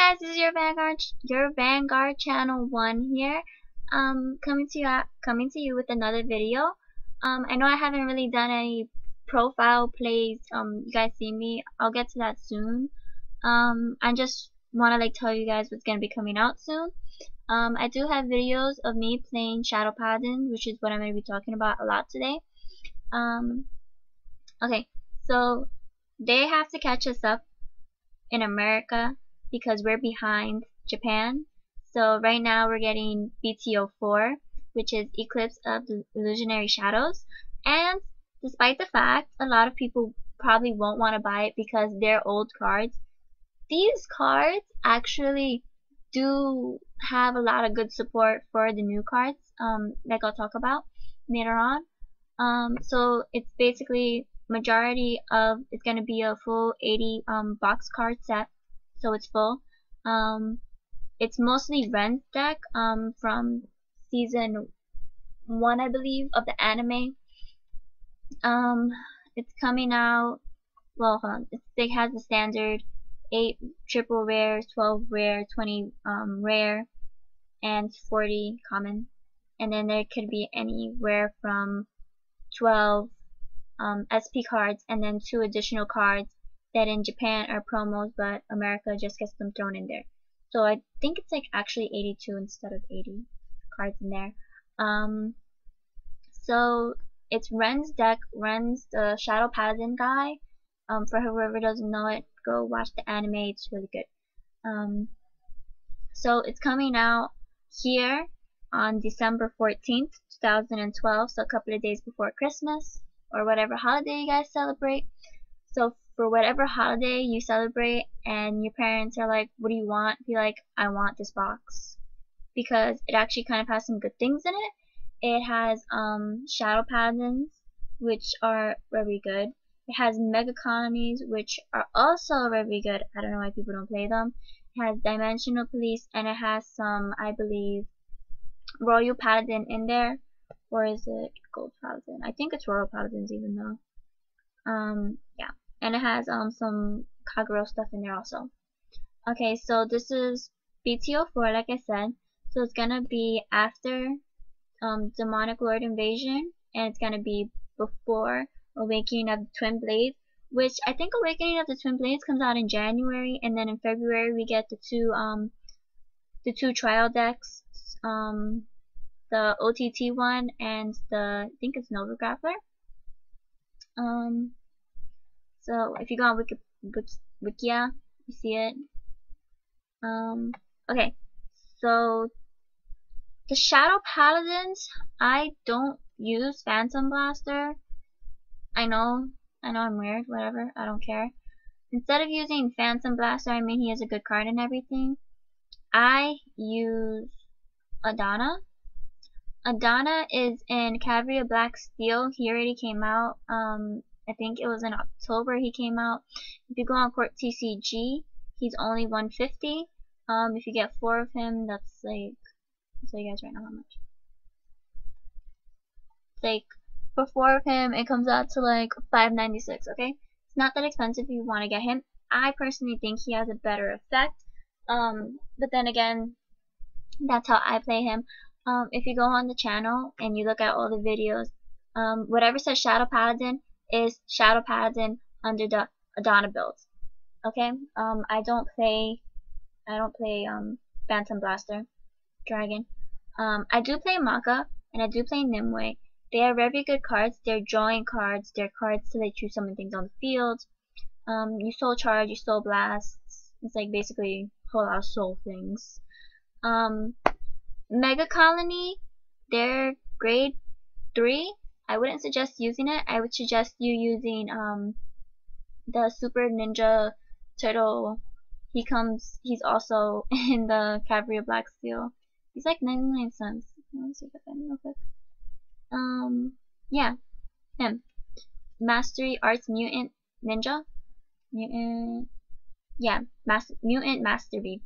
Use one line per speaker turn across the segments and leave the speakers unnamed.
guys, this is your Vanguard channel 1 here. Coming to you with another video. I know I haven't really done any profile plays. You guys see me. I'll get to that soon. I just wanna tell you guys what's gonna be coming out soon. I do have videos of me playing Shadow Paladin, which is what I'm gonna be talking about a lot today. Okay, so they have to catch us up in America because we're behind Japan. So right now we're getting BTO4, which is Eclipse of the Illusionary Shadows. And despite the fact a lot of people probably won't want to buy it because they're old cards, these cards actually do have a lot of good support for the new cards, like I'll talk about later on. So it's basically majority of it's gonna be a full 80 box card set, so it's full. It's mostly Ren's deck from season 1, I believe, of the anime. It's coming out. Well, hold on. It has the standard 8 triple rare, 12 rare, 20 rare, and 40 common. And then there could be anywhere from 12 SP cards and then 2 additional cards that in Japan are promos, but America just gets them thrown in there. So I think it's actually 82 instead of 80 cards in there. So it's Ren's deck. Ren's the Shadow Paladin guy. For whoever doesn't know it, go watch the anime. It's really good. So it's coming out here on December 14th, 2012. So a couple of days before Christmas or whatever holiday you guys celebrate. So for whatever holiday you celebrate and your parents are like, what do you want? Be like, I want this box. Because it actually kind of has some good things in it. It has Shadow Paladins, which are very good. It has Mega Colonies, which are also very good. I don't know why people don't play them. It has Dimensional Police, and it has some, I believe, Royal Paladin in there. Or is it Gold Paladin? I think it's Royal Paladins even though. Yeah. And it has some Kagero stuff in there also. Okay, so this is BTO4, like I said. So it's gonna be after Demonic Lord Invasion, and it's gonna be before Awakening of the Twin Blades, which I think Awakening of the Twin Blades comes out in January, and then in February we get the two trial decks, the OTT one and the, I think it's Nova Grappler. So if you go on Wikia, you see it. Okay, so the Shadow Paladins, I don't use Phantom Blaster. I know I'm weird, whatever, I don't care. Instead of using Phantom Blaster, I mean he has a good card and everything, I use Adana. Adana is in Cavalry of Black Steel. He already came out. I think it was in October he came out. If you go on Court TCG, he's only 150. If you get 4 of him, that's I'll tell you guys right now how much. It's for 4 of him, it comes out to $5.96. Okay, it's not that expensive if you want to get him. I personally think he has a better effect. But then again, that's how I play him. If you go on the channel and you look at all the videos, whatever says Shadow Paladin is Shadow Paladin under the Adana build. Okay? I don't play Phantom Blaster, Dragon. I do play Maka and I do play Nimue. They are very good cards. They're drawing cards. They're cards to let you summon things on the field. You soul charge, you soul blast. It's basically a whole lot of soul things. Mega Colony, they're grade 3. I wouldn't suggest using it. I would suggest you using the Super Ninja Turtle. He's also in the Cavalry of Black Steel. He's 99 cents. Let me see if I can real quick. Yeah, him. Mastery Arts Mutant Ninja. Mutant Master Bead.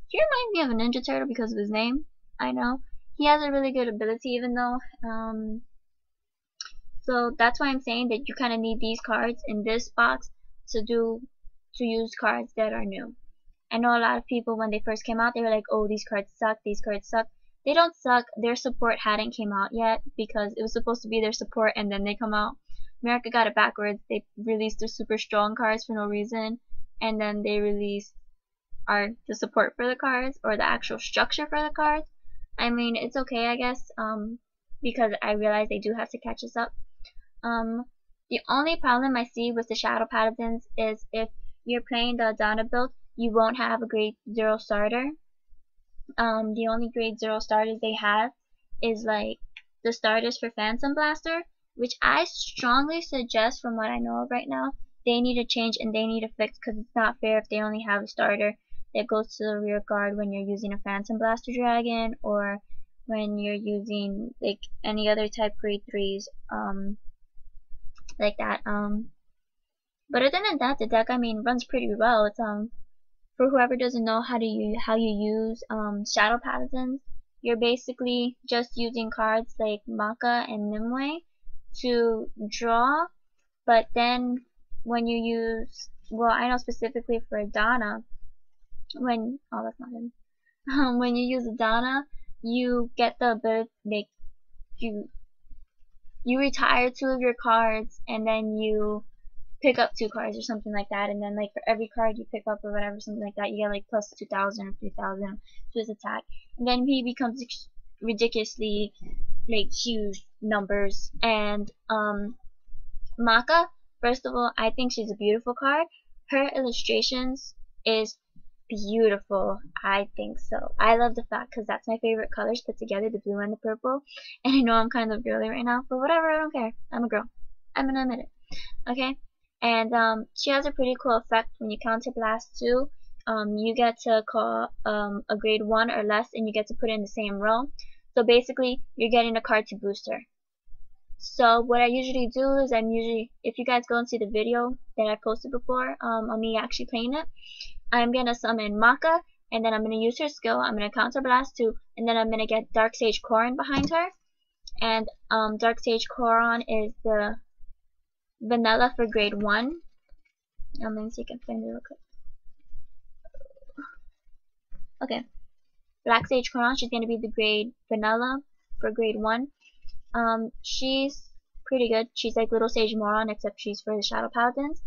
He reminds me of a Ninja Turtle because of his name. I know. He has a really good ability even though. So that's why I'm saying that you kind of need these cards in this box to use cards that are new. I know a lot of people when they first came out, they were like, oh, these cards suck, these cards suck. They don't suck. Their support hadn't came out yet because it was supposed to be their support and then they come out. America got it backwards. They released their super strong cards for no reason, and then they released the support for the cards or the actual structure for the cards. I mean, it's okay, I guess, because I realize they do have to catch us up. The only problem I see with the Shadow Paladins is if you're playing the Adana build, you won't have a grade 0 starter. The only grade 0 starters they have is like the starters for Phantom Blaster, which I strongly suggest from what I know of right now, they need to change and they need to fix because it's not fair if they only have a starter that goes to the rear guard when you're using a Phantom Blaster Dragon or when you're using like any other type grade 3s like that. But other than that, the deck, I mean, runs pretty well. It's for whoever doesn't know how you use Shadow Paladins, you're basically just using cards like Maka and Nimue to draw, but then when you use, well, I know specifically for Adana, when, oh, that's not him. When you use Adana, you get the ability, like, you retire 2 of your cards, and then you pick up 2 cards or something like that, and then like for every card you pick up or whatever, something like that, you get like plus 2,000 or 3,000 to his attack, and then he becomes ridiculously like huge numbers. And Maka, first of all, I think she's a beautiful card. Her illustrations is beautiful. I think so. I love the fact because that's my favorite colors put together, the blue and the purple. And I know I'm kind of girly right now, but whatever, I don't care. I'm a girl. I'm gonna admit it. Okay? And she has a pretty cool effect when you counterblast too. You get to call a grade 1 or less and you get to put it in the same row. So basically, you're getting a card to boost her. So what I usually do is if you guys go and see the video that I posted before on me actually playing it, I'm going to summon Maka, and then I'm going to use her skill, I'm going to counterblast too, and then I'm going to get Dark Sage Koron behind her. And Dark Sage Koron is the vanilla for grade 1. Let me see if I can find it real quick. Okay. Black Sage Koron, she's going to be the grade vanilla for grade 1. She's pretty good. She's like Little Sage Moron, except she's for the Shadow Paladins.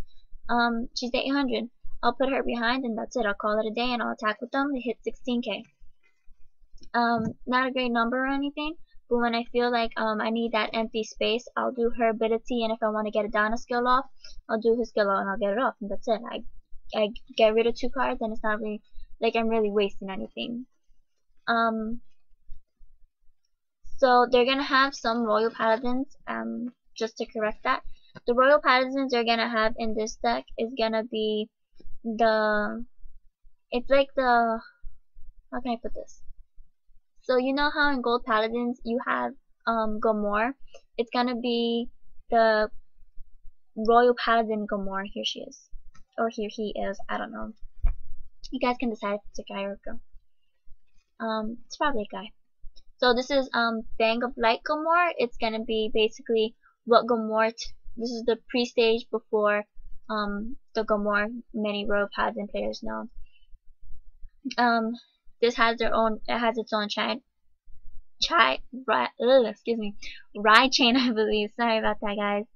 She's 800. I'll put her behind and that's it. I'll call it a day and I'll attack with them to hit 16k. Not a great number or anything, but when I feel like I need that empty space, I'll do her ability, and if I want to get a Donna skill off, I'll do his skill and I'll get it off, and that's it. I get rid of 2 cards and it's not really like I'm really wasting anything. So they're gonna have some Royal Paladins, just to correct that. The Royal Paladins they're gonna have in this deck is gonna be it's like the, how can I put this? So you know how in Gold Paladins you have Gomor? It's gonna be the Royal Paladin Gomor. Here she is. Or here he is, I don't know. You guys can decide if it's a guy or a girl. It's probably a guy. So this is Bang of Light Gomor. It's gonna be basically what Gomor, this is the pre-stage before the Gomor many Royal Paladin players know. This has its own ride chain, I believe. Sorry about that, guys.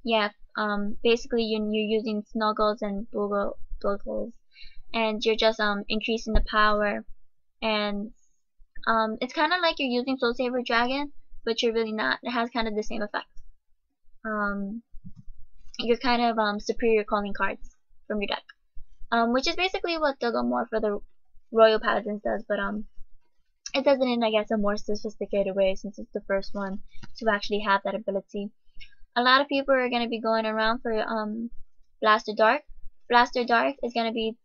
Yeah. Basically you're using Snuggles and Boogles, and you're just increasing the power, and it's kind of like you're using Soul Saver Dragon, but you're really not. It has kind of the same effect. You're kind of superior calling cards from your deck, which is basically what the Gomor for the Royal Paladins does, but it does it in, I guess, a more sophisticated way since it's the first one to actually have that ability. A lot of people are going to be going around for Blaster Dark. Blaster Dark is going to be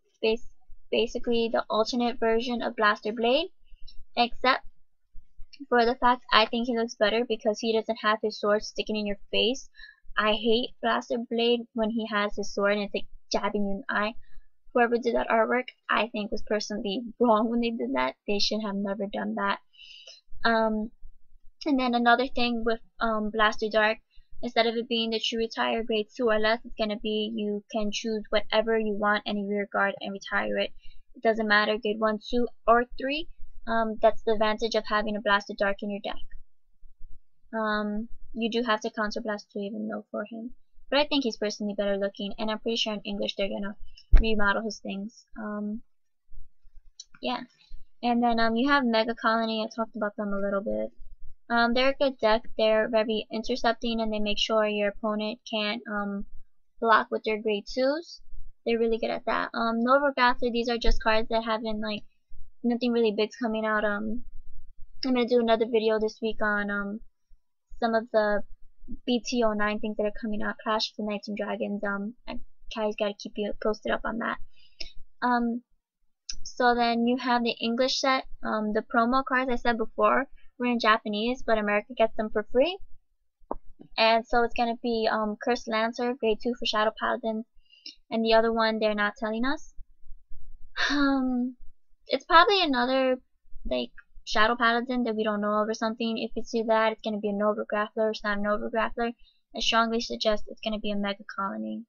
basically the alternate version of Blaster Blade, except for the fact I think he looks better because he doesn't have his sword sticking in your face. I hate Blaster Blade when he has his sword and it's like jabbing you in the eye. Whoever did that artwork, I think was personally wrong when they did that. They should have never done that. And then another thing with Blaster Dark, Instead of it being that you retire grade 2 or less, it's gonna be you can choose whatever you want, any rear guard, and retire it. It doesn't matter grade 1, 2, or 3. That's the advantage of having a Blasted Dark in your deck. You do have to counterblast to even know for him. But I think he's personally better looking, and I'm pretty sure in English they're gonna remodel his things. Yeah. And then you have Mega Colony. I talked about them a little bit. They're a good deck. They're very intercepting, and they make sure your opponent can't block with their grade 2s. They're really good at that. Nova Gathler, these are just cards that haven't, like, nothing really big's coming out. I'm gonna do another video this week on some of the BTO9 things that are coming out. Clash of the Knights and Dragons. I guys gotta keep you posted up on that. So then you have the English set. The promo cards I said before were in Japanese, but America gets them for free. And so it's gonna be Cursed Lancer, grade 2 for Shadow Paladins, and the other one they're not telling us. It's probably another like Shadow Paladin that we don't know of or something. If it's either that, it's gonna be a Nova Grappler. It's not a Nova Grappler. I strongly suggest it's gonna be a Mega Colony.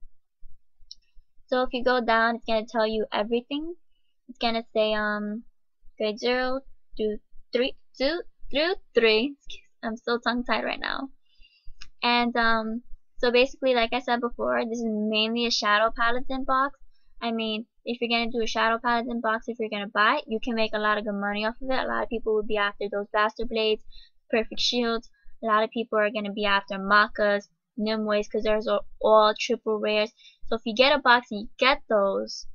So if you go down, it's gonna tell you everything. It's gonna say grade 0 to 3 through 3. I'm so tongue tied right now. And so basically, like I said before, this is mainly a Shadow Paladin box. I mean, if you're gonna do a Shadow Paladin box, if you're gonna buy it, you can make a lot of good money off of it. A lot of people would be after those Blaster Blades, Perfect Shields. A lot of people are gonna be after Makas, Nimways, because those are all triple rares. So if you get a box and you get those,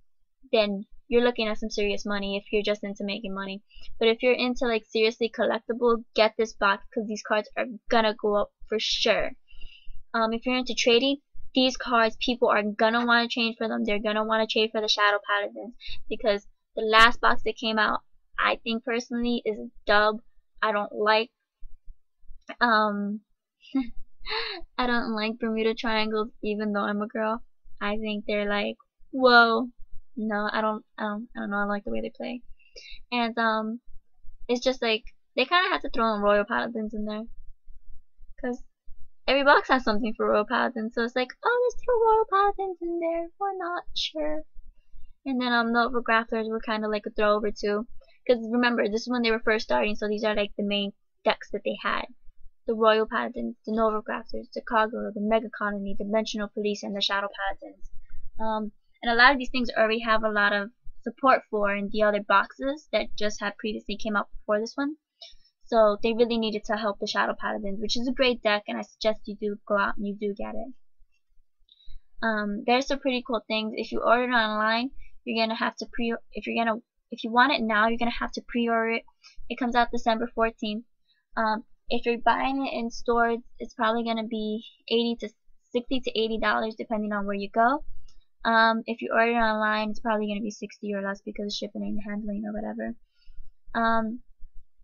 then you're looking at some serious money if you're just into making money. But if you're into like seriously collectible, get this box because these cards are gonna go up for sure. If you're into trading, these cards people are gonna want to change for them. They're gonna want to trade for the Shadow Paladins because the last box that came out, I think personally, is a dub. I don't like I don't like Bermuda Triangles, even though I'm a girl. I think they're like, whoa. No, I don't know. I like the way they play, and it's just like they kind of have to throw in Royal Paladins in there, cause every box has something for Royal Paladins. So it's like, oh, let's throw Royal Paladins in there. Why not? Sure. And then Nova Grapplers were kind of like a throwover too, cause remember this is when they were first starting. So these are like the main decks that they had: the Royal Paladins, the Nova Grapplers, the Kagura, the Mega Colony, Dimensional Police, and the Shadow Paladins. And a lot of these things already have a lot of support for in the other boxes that just had previously came out before this one. So they really needed to help the Shadow Paladins, which is a great deck, and I suggest you do go out and you do get it. There's some pretty cool things. If you order it online, you're gonna have to if you want it now, you're gonna have to pre-order it. It comes out December 14th. If you're buying it in stores, it's probably gonna be $60 to $80 depending on where you go. If you order it online, it's probably going to be 60 or less because of shipping and handling or whatever.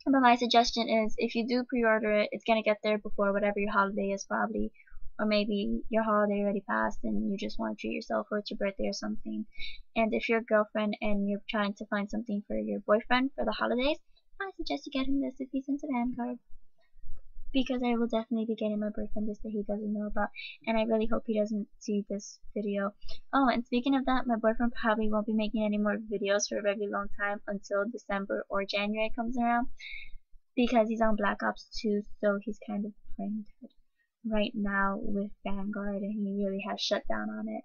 But my suggestion is if you do pre-order it, it's going to get there before whatever your holiday is probably. Or maybe your holiday already passed and you just want to treat yourself or it's your birthday or something. And if you're a girlfriend and you're trying to find something for your boyfriend for the holidays, I suggest you get him this if he's into Vanguard. Because I will definitely be getting my boyfriend this that he doesn't know about, and I really hope he doesn't see this video. Oh, and speaking of that, my boyfriend probably won't be making any more videos for a very long time until December or January comes around, because he's on Black Ops 2, so he's kind of brain dead right now with Vanguard, and he really has shut down on it.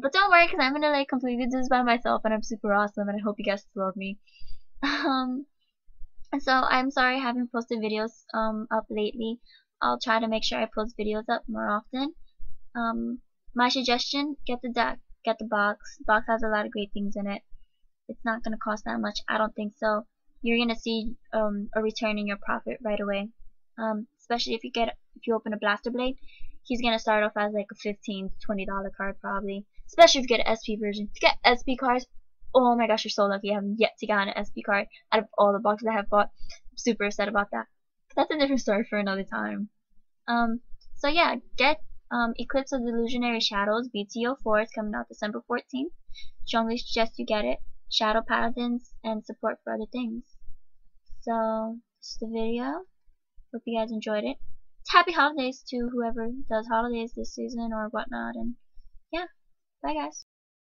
But don't worry, because I'm gonna like completely do this by myself, and I'm super awesome, and I hope you guys love me. So I'm sorry I haven't posted videos up lately. I'll try to make sure I post videos up more often. My suggestion, get the deck, get the box. The box has a lot of great things in it. It's not going to cost that much. I don't think so. You're going to see a return in your profit right away. Especially if you open a Blaster Blade, he's going to start off as like a $15 to $20 card probably. Especially if you get an SP version. If you get SP cards, oh my gosh, you're so lucky. I have yet to get an SP card out of all the boxes I have bought. I'm super upset about that. But that's a different story for another time. So yeah, get Eclipse of the Illusionary Shadows BTO4. It's coming out December 14th. Strongly suggest you get it. Shadow Paladins and support for other things. So this is the video. Hope you guys enjoyed it. happy holidays to whoever does holidays this season or whatnot. And yeah, bye guys.